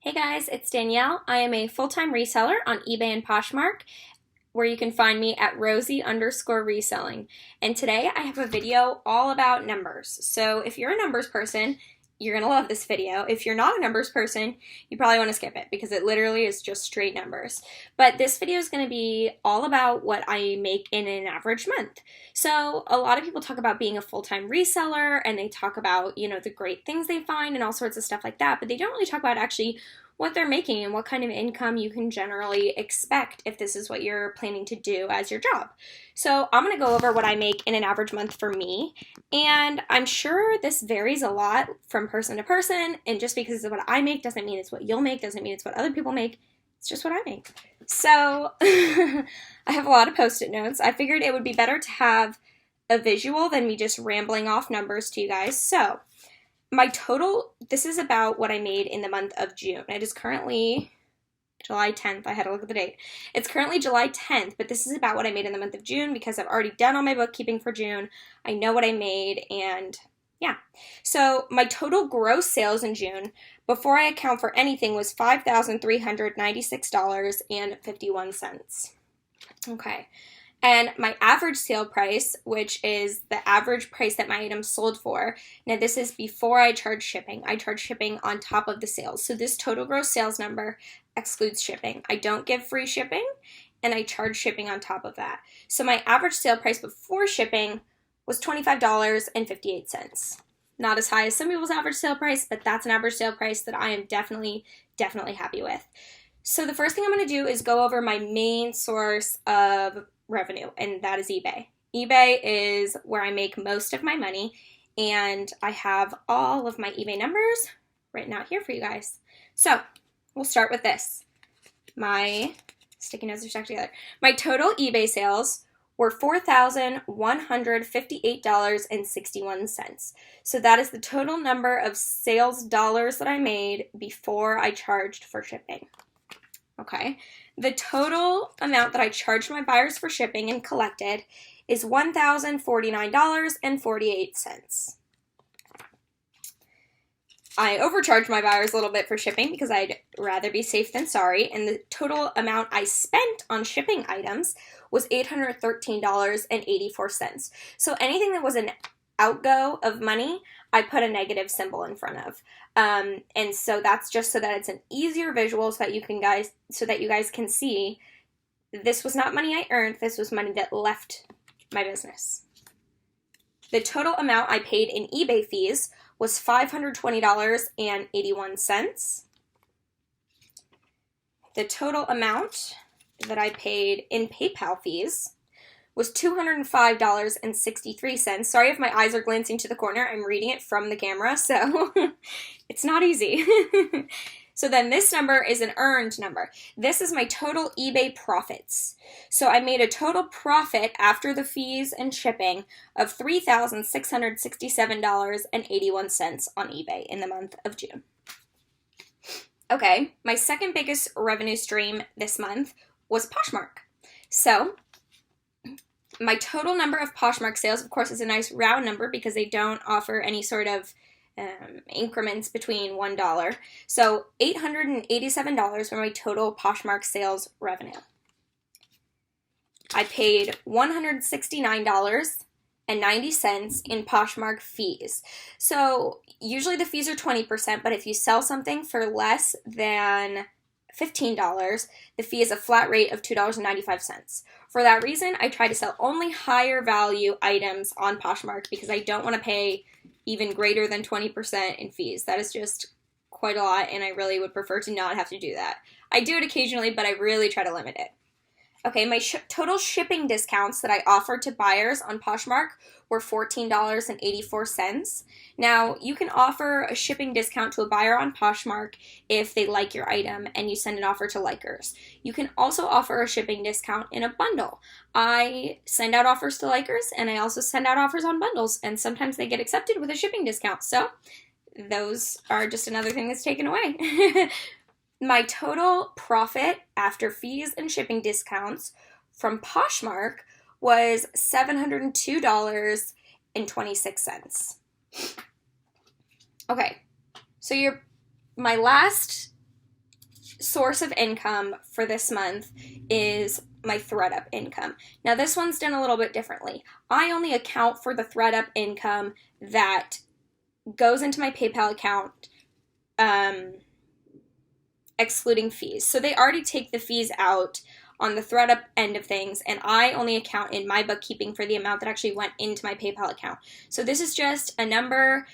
Hey guys, it's Danielle. I am a full-time reseller on eBay and Poshmark, where you can find me at Rosie_reselling. And today I have a video all about numbers. So if you're a numbers person, you're gonna love this video. If you're not a numbers person, you probably want to skip it because it literally is just straight numbers. But this video is gonna be all about what I make in an average month. So a lot of people talk about being a full-time reseller and they talk about, the great things they find and all sorts of stuff like that, but they don't really talk about actually what they're making and what kind of income you can generally expect if this is what you're planning to do as your job. So I'm going to go over what I make in an average month for me, and I'm sure this varies a lot from person to person, and just because it's what I make doesn't mean it's what you'll make, doesn't mean it's what other people make. It's just what I make. So I have a lot of post-it notes. I figured it would be better to have a visual than me just rambling off numbers to you guys. So my total, this is about what I made in the month of June. It is currently July 10th. I had to look at the date. It's currently July 10th, but this is about what I made in the month of June because I've already done all my bookkeeping for June. I know what I made, and yeah. So my total gross sales in June, before I account for anything, was $5,396.51. Okay. And my average sale price, which is the average price that my item sold for, now this is before I charge shipping. I charge shipping on top of the sales. So this total gross sales number excludes shipping. I don't give free shipping, and I charge shipping on top of that. So my average sale price before shipping was $25.58. Not as high as some people's average sale price, but that's an average sale price that I am definitely happy with. So the first thing I'm going to do is go over my main source of revenue, and that is eBay. eBay is where I make most of my money, and I have all of my eBay numbers written out here for you guys. So we'll start with this. My sticky notes are stuck together. My total eBay sales were $4,158.61. So that is the total number of sales dollars that I made before I charged for shipping. Okay. The total amount that I charged my buyers for shipping and collected is $1,049.48. I overcharged my buyers a little bit for shipping because I'd rather be safe than sorry, and the total amount I spent on shipping items was $813.84. So anything that was an outgo of money, I put a negative symbol in front of. And so that's just so that it's an easier visual so that you guys can see this was not money I earned, this was money that left my business. The total amount I paid in eBay fees was $520.81. The total amount that I paid in PayPal fees was $205.63. Sorry if my eyes are glancing to the corner. I'm reading it from the camera, so it's not easy. So then this number is an earned number. This is my total eBay profits. So I made a total profit after the fees and shipping of $3,667.81 on eBay in the month of June. Okay, my second biggest revenue stream this month was Poshmark. So my total number of Poshmark sales, of course, is a nice round number because they don't offer any sort of increments between $1. So $887 for my total Poshmark sales revenue. I paid $169.90 in Poshmark fees. So usually the fees are 20%, but if you sell something for less than $15, the fee is a flat rate of $2.95. For that reason, I try to sell only higher value items on Poshmark because I don't want to pay even greater than 20% in fees. That is just quite a lot, and I really would prefer to not have to do that. I do it occasionally, but I really try to limit it. Okay, my total shipping discounts that I offered to buyers on Poshmark were $14.84. Now, you can offer a shipping discount to a buyer on Poshmark if they like your item and you send an offer to likers. You can also offer a shipping discount in a bundle. I send out offers to likers, and I also send out offers on bundles, and sometimes they get accepted with a shipping discount. So those are just another thing that's taken away. My total profit after fees and shipping discounts from Poshmark was $702.26. Okay, so my last source of income for this month is my ThreadUp income. Now this one's done a little bit differently. I only account for the ThreadUp income that goes into my PayPal account, excluding fees. So they already take the fees out on the ThreadUp end of things, and I only account in my bookkeeping for the amount that actually went into my PayPal account. So this is just a number,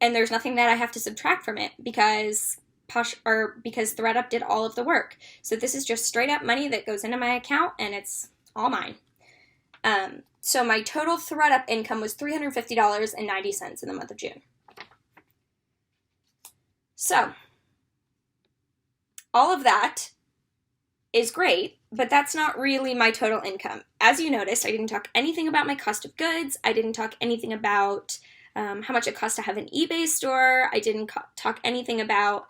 and there's nothing that I have to subtract from it because ThreadUp did all of the work. So this is just straight up money that goes into my account, and it's all mine. So my total ThreadUp income was $350.90 in the month of June. So all of that is great, but that's not really my total income. As you noticed, I didn't talk anything about my cost of goods. I didn't talk anything about how much it costs to have an eBay store. I didn't talk anything about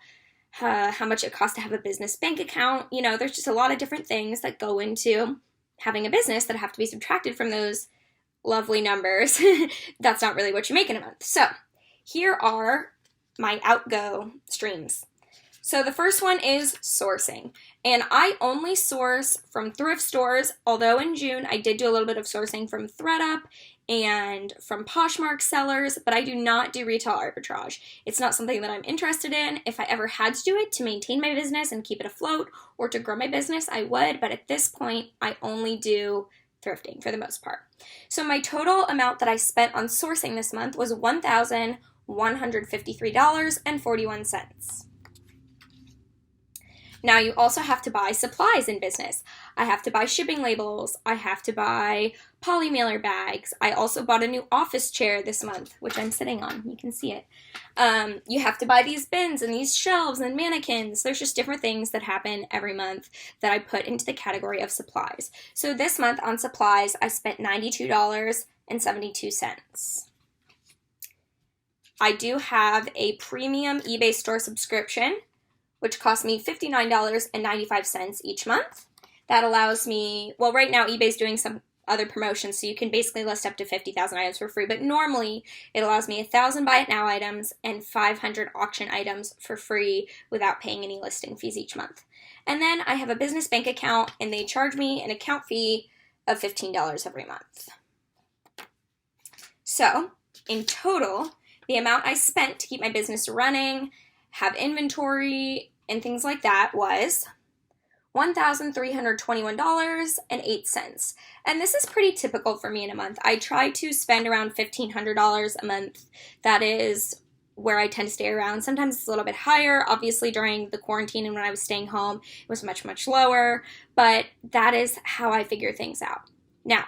how much it costs to have a business bank account. You know, there's just a lot of different things that go into having a business that have to be subtracted from those lovely numbers. That's not really what you make in a month. So here are my outgo streams. So the first one is sourcing, and I only source from thrift stores, although in June I did do a little bit of sourcing from ThreadUp and from Poshmark sellers, but I do not do retail arbitrage. It's not something that I'm interested in. If I ever had to do it to maintain my business and keep it afloat or to grow my business, I would, but at this point I only do thrifting for the most part. So my total amount that I spent on sourcing this month was $1,153.41. Now you also have to buy supplies in business. I have to buy shipping labels. I have to buy poly mailer bags. I also bought a new office chair this month, which I'm sitting on. You can see it. You have to buy these bins and these shelves and mannequins. There's just different things that happen every month that I put into the category of supplies. So this month on supplies, I spent $92.72. I do have a premium eBay store subscription, which costs me $59.95 each month. That allows me, well, right now eBay's doing some other promotions, so you can basically list up to 50,000 items for free, but normally it allows me 1,000 buy it now items and 500 auction items for free without paying any listing fees each month. And then I have a business bank account, and they charge me an account fee of $15 every month. So in total, the amount I spent to keep my business running, have inventory, and things like that was $1,321.08. And this is pretty typical for me in a month. I try to spend around $1,500 a month. That is where I tend to stay around. Sometimes it's a little bit higher. Obviously, during the quarantine and when I was staying home, it was much, much lower. But that is how I figure things out. Now,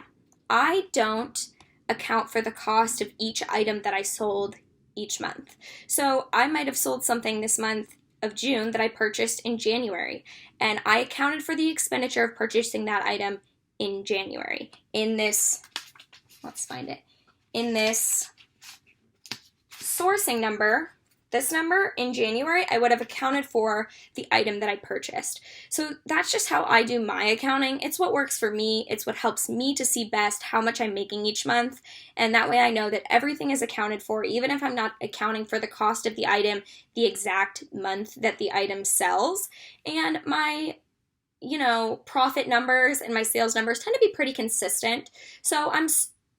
I don't account for the cost of each item that I sold each month. So I might have sold something this month of June that I purchased in January, and I accounted for the expenditure of purchasing that item in January. In this, let's find it, in this sourcing number, this number in January, I would have accounted for the item that I purchased. So that's just how I do my accounting. It's what works for me. It's what helps me to see best how much I'm making each month. And that way I know that everything is accounted for, even if I'm not accounting for the cost of the item the exact month that the item sells. And my, profit numbers and my sales numbers tend to be pretty consistent. So I'm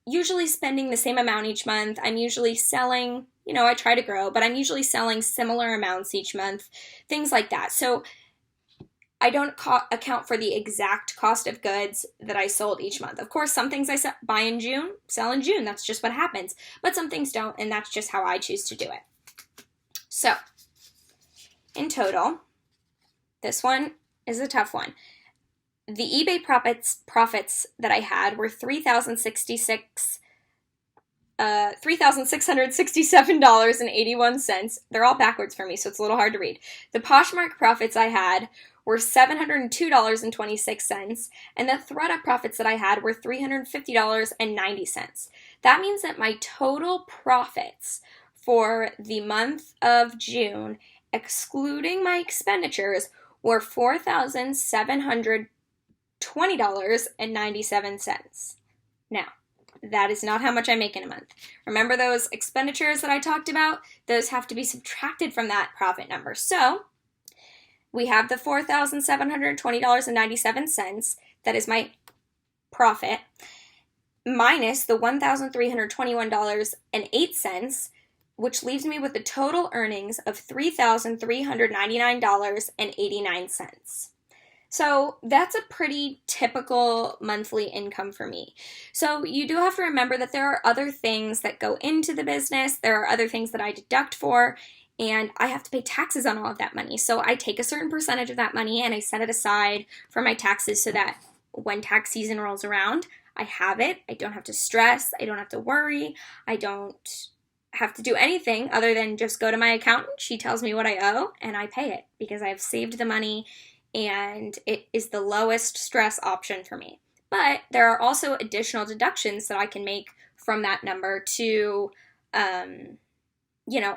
usually spending the same amount each month. I'm usually selling, I try to grow, but I'm usually selling similar amounts each month, things like that. So I don't account for the exact cost of goods that I sold each month. Of course, some things I buy in June, sell in June. That's just what happens. But some things don't, and that's just how I choose to do it. So in total, this one is a tough one. The eBay profits that I had were $3,667.81. They're all backwards for me, so it's a little hard to read. The Poshmark profits I had were $702.26, and the ThreadUp profits that I had were $350.90. That means that my total profits for the month of June, excluding my expenditures, were $4,720.97. Now, that is not how much I make in a month. Remember those expenditures that I talked about? Those have to be subtracted from that profit number. So We have the $4,720.97. That is my profit, minus the $1,321.08, which leaves me with a total earnings of $3,399.89. So that's a pretty typical monthly income for me. So you do have to remember that there are other things that go into the business. There are other things that I deduct for, and I have to pay taxes on all of that money. So I take a certain percentage of that money and I set it aside for my taxes so that when tax season rolls around, I have it. I don't have to stress. I don't have to worry. I don't have to do anything other than just go to my accountant. She tells me what I owe and I pay it because I have saved the money and it is the lowest stress option for me. But there are also additional deductions that I can make from that number to,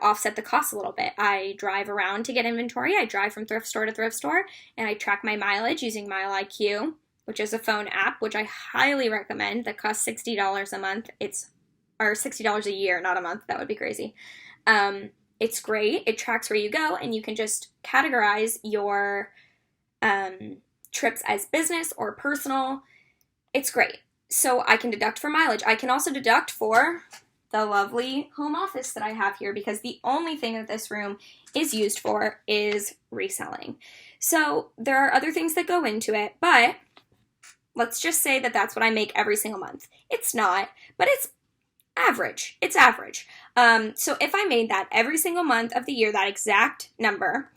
offset the cost a little bit. I drive around to get inventory. I drive from thrift store to thrift store, and I track my mileage using MileIQ, which is a phone app, which I highly recommend, that costs $60 a month. Or $60 a year, not a month. That would be crazy. It's great. It tracks where you go, and you can just categorize your trips as business or personal. It's great. So I can deduct for mileage. I can also deduct for the lovely home office that I have here, because the only thing that this room is used for is reselling. So there are other things that go into it, but let's just say that that's what I make every single month. It's not, but it's average. It's average. So if I made that every single month of the year, that exact number,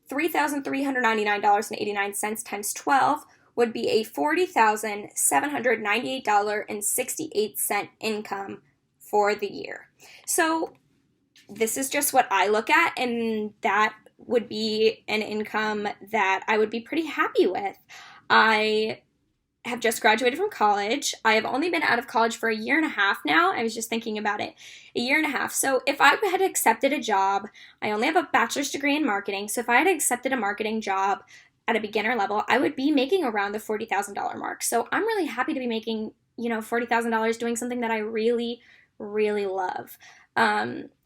$3,399.89 times 12 would be a $40,798.68 income for the year. So this is just what I look at, and that would be an income that I would be pretty happy with. I have just graduated from college. I have only been out of college for a year and a half now. I was just thinking about it. A year and a half. So if I had accepted a job, I only have a bachelor's degree in marketing. So if I had accepted a marketing job at a beginner level, I would be making around the $40,000 mark. So I'm really happy to be making, $40,000 doing something that I really, really love.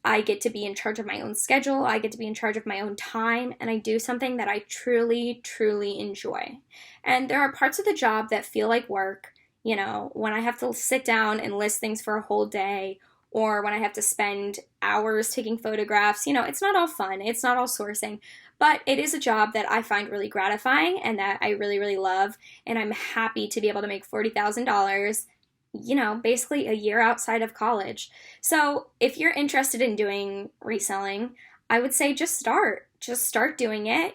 I get to be in charge of my own schedule. I get to be in charge of my own time, and I do something that I truly, truly enjoy. And there are parts of the job that feel like work, when I have to sit down and list things for a whole day, or when I have to spend hours taking photographs. It's not all fun. It's not all sourcing, but it is a job that I find really gratifying and that I really, really love. And I'm happy to be able to make $40,000, basically a year outside of college. So if you're interested in doing reselling, I would say just start doing it,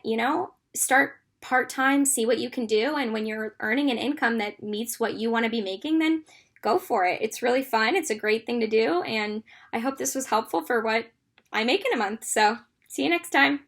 start part-time, see what you can do. And when you're earning an income that meets what you want to be making, then go for it. It's really fun. It's a great thing to do. And I hope this was helpful for what I make in a month. So see you next time.